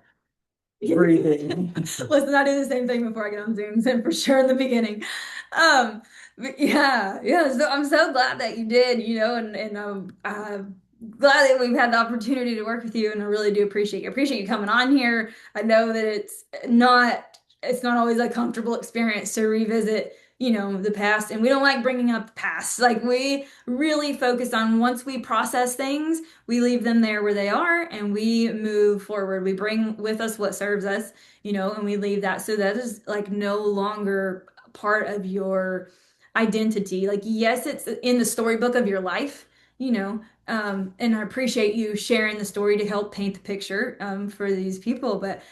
Speaker 2: breathing.
Speaker 1: Listen, I do the same thing before I get on Zooms, and for sure in the beginning. But yeah, yeah. So I'm so glad that you did, and I'm glad that we've had the opportunity to work with you, and I really do appreciate you coming on here. I know that it's not always a comfortable experience to revisit, the past, and we don't like bringing up the past. Like, we really focus on, once we process things, we leave them there where they are and we move forward. We bring with us what serves us, and we leave that. So that is like no longer part of your identity. Like, yes, it's in the storybook of your life, and I appreciate you sharing the story to help paint the picture for these people. But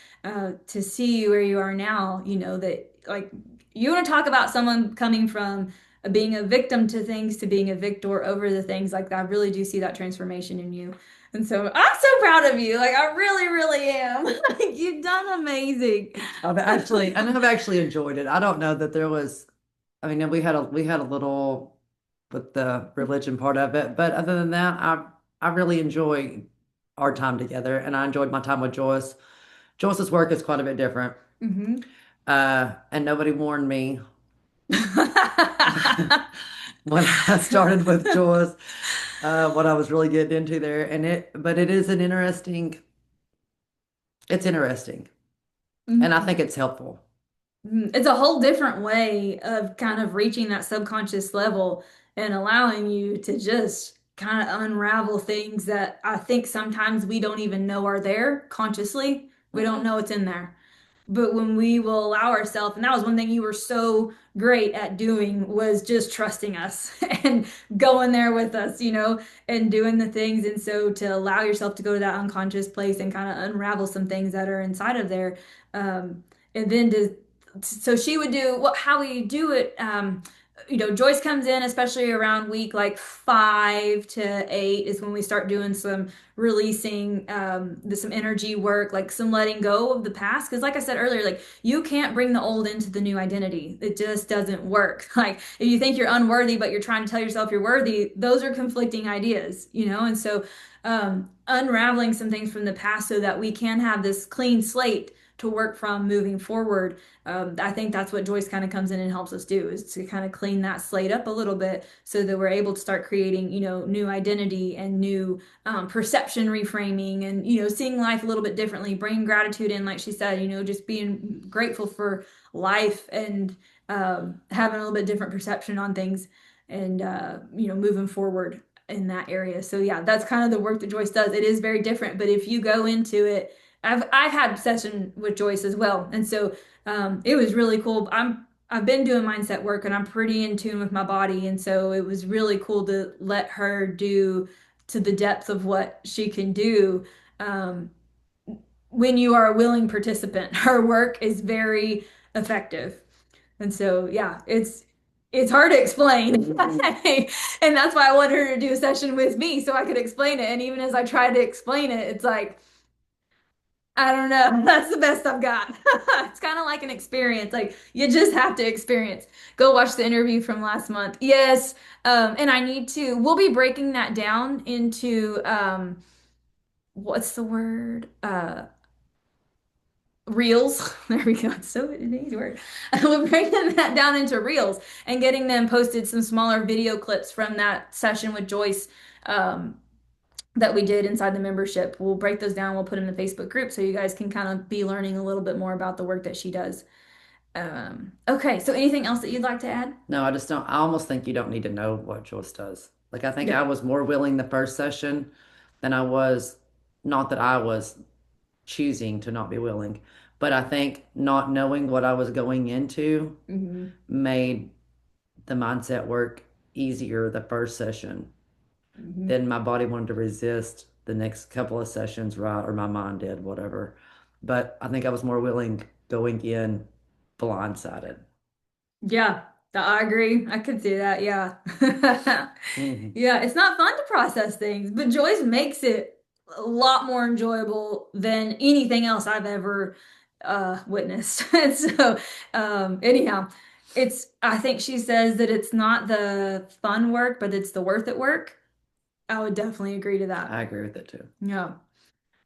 Speaker 1: to see where you are now, that like, you want to talk about someone coming from being a victim to things to being a victor over the things, like that. I really do see that transformation in you. And so I'm so proud of you. Like, I really, really am. Like, you've done amazing.
Speaker 2: I've actually enjoyed it. I don't know that there was, I mean, we had a little with the religion part of it, but other than that, I really enjoy our time together, and I enjoyed my time with Joyce. Joyce's work is quite a bit different,
Speaker 1: Hmm.
Speaker 2: and nobody warned me when I started with Joyce what I was really getting into there, but it is it's interesting, and I think it's helpful.
Speaker 1: It's a whole different way of kind of reaching that subconscious level and allowing you to just kind of unravel things that I think sometimes we don't even know are there consciously. We don't
Speaker 2: Mhm.
Speaker 1: know it's in there. But when we will allow ourselves, and that was one thing you were so great at doing, was just trusting us and going there with us, and doing the things. And so to allow yourself to go to that unconscious place and kind of unravel some things that are inside of there. And then so she would do what, how we do it. Joyce comes in, especially around week like 5 to 8 is when we start doing some releasing, some energy work, like some letting go of the past. Because, like I said earlier, like you can't bring the old into the new identity. It just doesn't work. Like if you think you're unworthy, but you're trying to tell yourself you're worthy, those are conflicting ideas. And so, unraveling some things from the past so that we can have this clean slate to work from moving forward. I think that's what Joyce kind of comes in and helps us do is to kind of clean that slate up a little bit so that we're able to start creating, new identity and new perception reframing and, seeing life a little bit differently, bringing gratitude in, like she said, just being grateful for life and having a little bit different perception on things and, moving forward in that area. So yeah, that's kind of the work that Joyce does. It is very different, but if you go into it, I've had session with Joyce as well, and so it was really cool. I've been doing mindset work and I'm pretty in tune with my body, and so it was really cool to let her do to the depth of what she can do. Um, when you are a willing participant, her work is very effective. And so, yeah, it's hard to explain. And that's why I wanted her to do a session with me so I could explain it. And even as I tried to explain it, it's like, I don't know. That's the best I've got. It's kind of like an experience. Like you just have to experience. Go watch the interview from last month. Yes. And I need to, we'll be breaking that down into what's the word? Reels. There we go. It's so an easy word. We're breaking that down into reels and getting them posted some smaller video clips from that session with Joyce that we did inside the membership. We'll break those down. We'll put in the Facebook group so you guys can kind of be learning a little bit more about the work that she does. Okay, so anything else that you'd like to add?
Speaker 2: No, I just don't. I almost think you don't need to know what Joyce does. Like, I think I
Speaker 1: Yep.
Speaker 2: was more willing the first session than I was, not that I was choosing to not be willing, but I think not knowing what I was going into
Speaker 1: Hmm.
Speaker 2: made the mindset work easier the first session.
Speaker 1: Hmm.
Speaker 2: Then my body wanted to resist the next couple of sessions, right? Or my mind did, whatever. But I think I was more willing going in blindsided.
Speaker 1: Yeah, I agree. I could see that. Yeah.
Speaker 2: Mhm.
Speaker 1: Yeah, it's not fun to process things, but Joyce makes it a lot more enjoyable than anything else I've ever witnessed. And so, anyhow, I think she says that it's not the fun work, but it's the worth it work. I would definitely agree to that.
Speaker 2: I agree with it too.
Speaker 1: Yeah.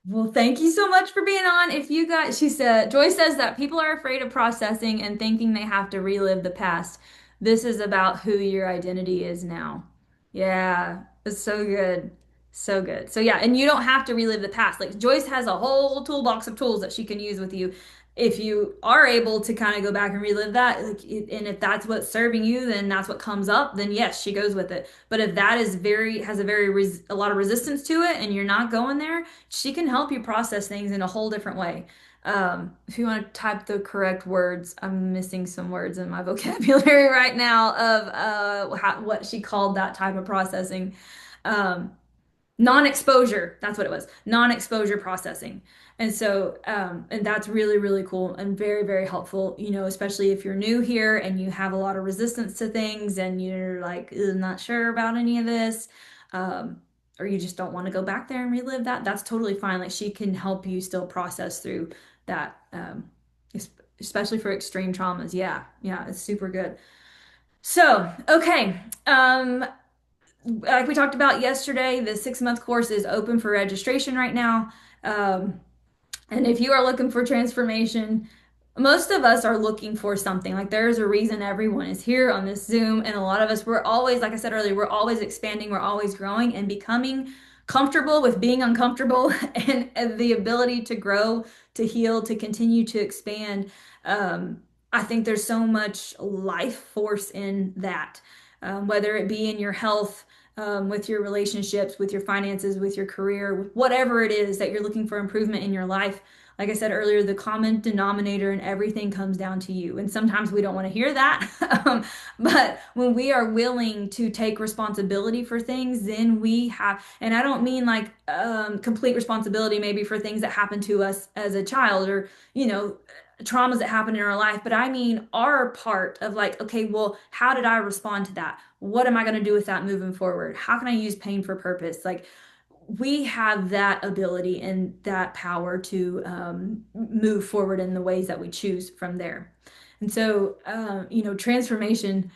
Speaker 1: Well, thank you so much for being on. If you guys, she said, Joyce says that people are afraid of processing and thinking they have to relive the past. This is about who your identity is now. Yeah, it's so good. So good. So yeah, and you don't have to relive the past. Like Joyce has a whole toolbox of tools that she can use with you. If you are able to kind of go back and relive that, like, and if that's what's serving you, then that's what comes up, then yes, she goes with it. But if that is has a a lot of resistance to it and you're not going there, she can help you process things in a whole different way. If you want to type the correct words, I'm missing some words in my vocabulary right now of what she called that type of processing. Um, Non-exposure, that's what it was. Non-exposure processing. And so, and that's really, really cool and very, very helpful, especially if you're new here and you have a lot of resistance to things and you're like, not sure about any of this, um, or you just don't want to go back there and relive that. That's totally fine. Like she can help you still process through that, especially for extreme traumas. Yeah, yeah, it's super good. So, okay. Like we talked about yesterday, the 6 month course is open for registration right now. Um, and if you are looking for transformation, most of us are looking for something. Like there's a reason everyone is here on this Zoom. And a lot of us, we're always, like I said earlier, we're always expanding, we're always growing and becoming comfortable with being uncomfortable and the ability to grow, to heal, to continue to expand. I think there's so much life force in that, whether it be in your health, with your relationships, with your finances, with your career, with whatever it is that you're looking for improvement in your life. Like I said earlier, the common denominator in everything comes down to you. And sometimes we don't want to hear that. But when we are willing to take responsibility for things, then we have, and I don't mean like complete responsibility maybe for things that happen to us as a child or, you know, traumas that happen in our life, but I mean our part of like, okay, well, how did I respond to that? What am I going to do with that moving forward? How can I use pain for purpose? Like, we have that ability and that power to move forward in the ways that we choose from there. And so, transformation,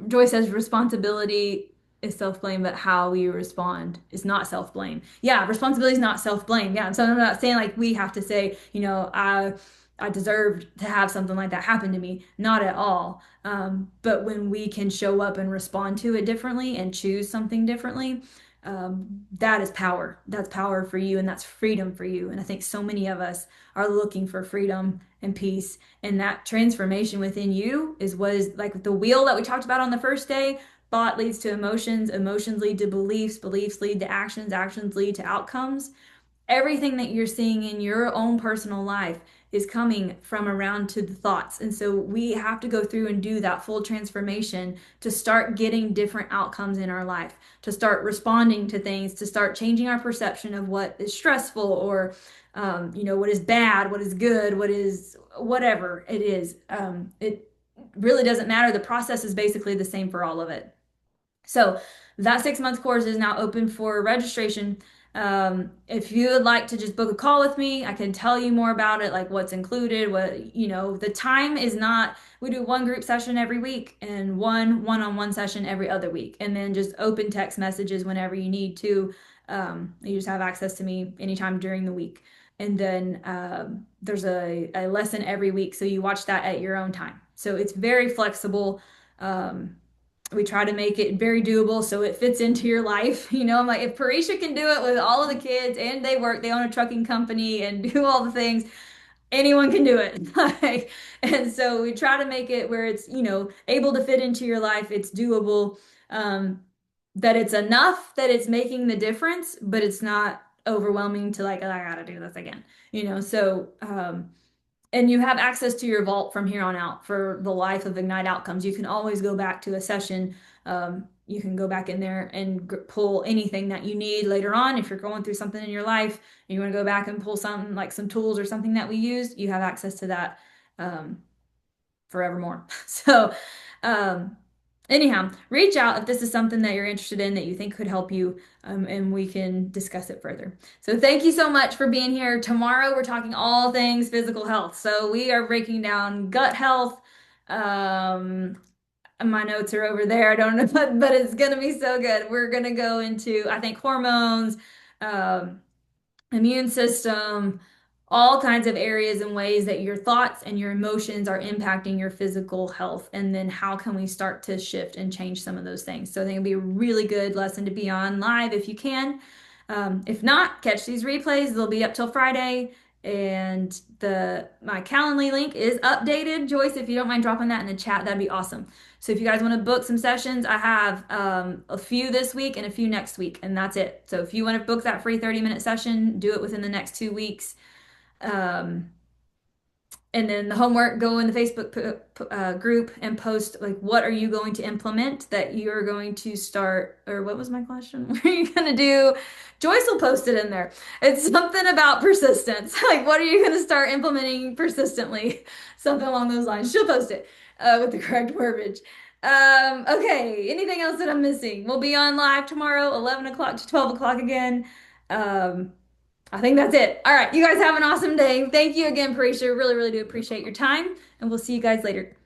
Speaker 1: Joy says responsibility is self-blame, but how we respond is not self-blame. Yeah, responsibility is not self-blame. Yeah, and so I'm not saying like we have to say, I deserved to have something like that happen to me. Not at all. But when we can show up and respond to it differently and choose something differently, that is power. That's power for you, and that's freedom for you. And I think so many of us are looking for freedom and peace, and that transformation within you is what is like the wheel that we talked about on the first day. Thought leads to emotions, emotions lead to beliefs, beliefs lead to actions, actions lead to outcomes. Everything that you're seeing in your own personal life is coming from around to the thoughts. And so we have to go through and do that full transformation to start getting different outcomes in our life, to start responding to things, to start changing our perception of what is stressful or, what is bad, what is good, what is whatever it is. It really doesn't matter. The process is basically the same for all of it. So that 6 month course is now open for registration. If you would like to just book a call with me, I can tell you more about it, like what's included, the time is not, we do one group session every week and one-on-one session every other week, and then just open text messages whenever you need to. You just have access to me anytime during the week. And then there's a lesson every week, so you watch that at your own time. So it's very flexible. We try to make it very doable so it fits into your life. I'm like, if Parisha can do it with all of the kids and they own a trucking company and do all the things, anyone can do it. Like, and so we try to make it where it's, able to fit into your life. It's doable, that it's enough that it's making the difference, but it's not overwhelming to like, oh, I gotta do this again, and you have access to your vault from here on out for the life of Ignite Outcomes. You can always go back to a session. You can go back in there and pull anything that you need later on. If you're going through something in your life and you want to go back and pull something like some tools or something that we used, you have access to that um, forevermore. So, um, anyhow, reach out if this is something that you're interested in that you think could help you, and we can discuss it further. So, thank you so much for being here. Tomorrow, we're talking all things physical health. So, we are breaking down gut health. Um, my notes are over there. I don't know, but it's going to be so good. We're going to go into, I think, hormones. Um, Immune system, all kinds of areas and ways that your thoughts and your emotions are impacting your physical health. And then how can we start to shift and change some of those things? So I think it'll be a really good lesson to be on live if you can. If not, catch these replays. They'll be up till Friday. And the my Calendly link is updated. Joyce, if you don't mind dropping that in the chat, that'd be awesome. So if you guys want to book some sessions, I have a few this week and a few next week, and that's it. So if you want to book that free 30-minute session, do it within the next 2 weeks. Um, and then the homework, go in the Facebook group and post like what are you going to implement that you're going to start, or what was my question? What are you going to do? Joyce will post it in there. It's something about persistence. Like what are you going to start implementing persistently? Something along those lines. She'll post it with the correct verbiage. Okay, anything else that I'm missing? We'll be on live tomorrow, 11 o'clock to 12 o'clock again. Um, I think that's it. All right. You guys have an awesome day. Thank you again, Parisha. Really, really do appreciate your time. And we'll see you guys later.